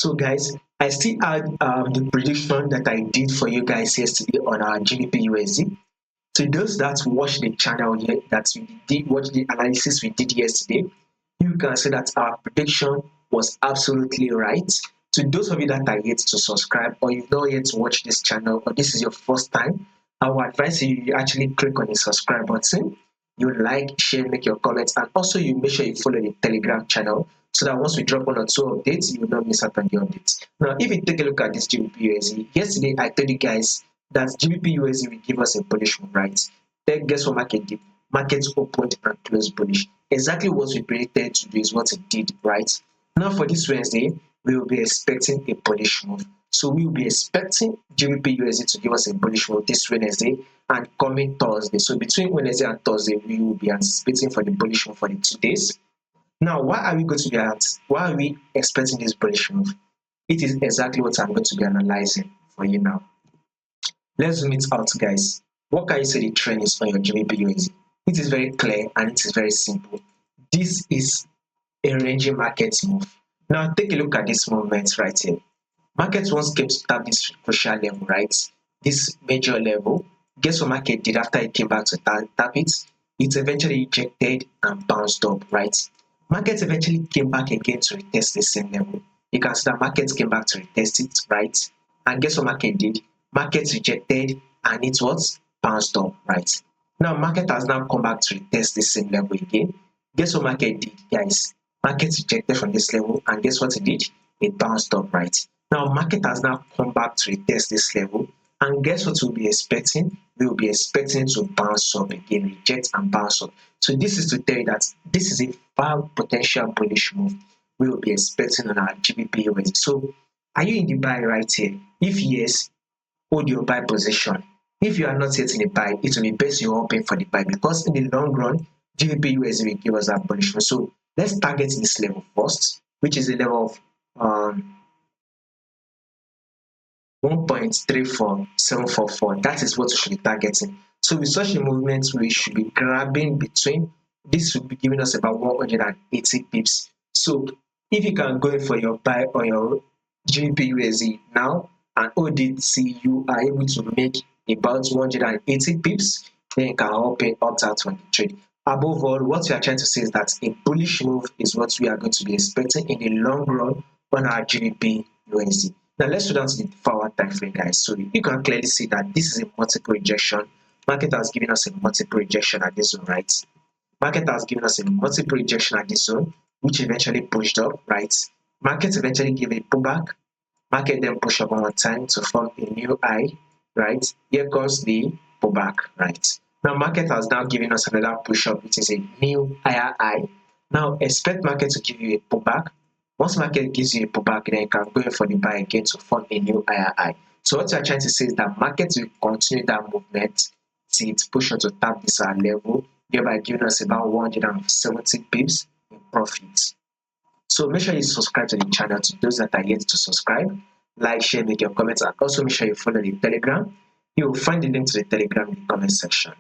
So guys, I still had the prediction that I did for you guys yesterday on our GBPUSD. To those that watched the channel here, that we did watch the analysis we did yesterday, you can see that our prediction was absolutely right. To those of you that are yet to subscribe or you've not yet watched this channel or this is your first time, I would advise you actually click on the subscribe button. You like, share, make your comments, and also you make sure you follow the Telegram channel so that once we drop 1 or 2 updates, you will not miss out on the updates. Now, if you take a look at this GBPUSD, yesterday I told you guys that GBPUSD will give us a bullish move, right? Then guess what market did? Markets opened and closed bullish. Exactly what we predicted to do is what it did, right? Now for this Wednesday, we will be expecting a bullish move. So we will be expecting GBPUSD to give us a bullish move this Wednesday and coming Thursday. So between Wednesday and Thursday, we will be anticipating for the bullish move for the 2 days. Now, why are we expecting this bullish move? It is exactly what I'm going to be analyzing for you now. Let's zoom it out, guys. What can you say the trend is on your GBPUSD? It is very clear and it is very simple. This is a ranging market move. Now take a look at this movement right here. Market once came to tap this crucial level, right? This major level. Guess what market did after it came back to tap it? It eventually ejected and bounced up, right? Market eventually came back again to retest the same level. You can see that market came back to retest it, right? And guess what market did? Market rejected and it was bounced up, right? Now market has now come back to retest the same level again. Guess what market did, guys? Market rejected from this level and guess what it did? It bounced up, right? Now market has now come back to retest this level and guess what we'll be expecting? We will be expecting to bounce up again, reject and bounce up. So this is to tell you that this is a far potential bullish move we will be expecting on our GBPUSD. So are you in the buy right here? If yes, hold your buy position. If you are not yet in the buy, it will be best you're hoping for the buy because in the long run, GBPUSD will give us that bullish move. So let's target this level first, which is the level of 1.34744. That is what we should be targeting. So with such a movement, we should be grabbing between, this will be giving us about 180 pips. So if you can go in for your buy on your GBPUSD now and ODC, you are able to make about 180 pips, then you can opt out from the trade. Above all, what we are trying to say is that a bullish move is what we are going to be expecting in the long run on our GBPUSD. Now let's go down to the 4-hour time frame, guys. So you can clearly see that this is a multiple rejection. Market has given us a multiple rejection at this zone, right? Market has given us a multiple rejection at this zone, which eventually pushed up, right? Market eventually gave a pullback. Market then pushed up one more time to form a new high, right? Here comes the pullback, right? Now market has now given us another push up, which is a new higher high. Now expect market to give you a pullback. Once market gives you a pullback, then you can go in for the buy again to form a new higher high. So what you are trying to say is that market will continue that movement till it push on to tap this level, thereby giving us about 170 pips in profit. So make sure you subscribe to the channel. To those that are yet to subscribe, like, share, make your comments, and also make sure you follow the Telegram. You will find the link to the Telegram in the comment section.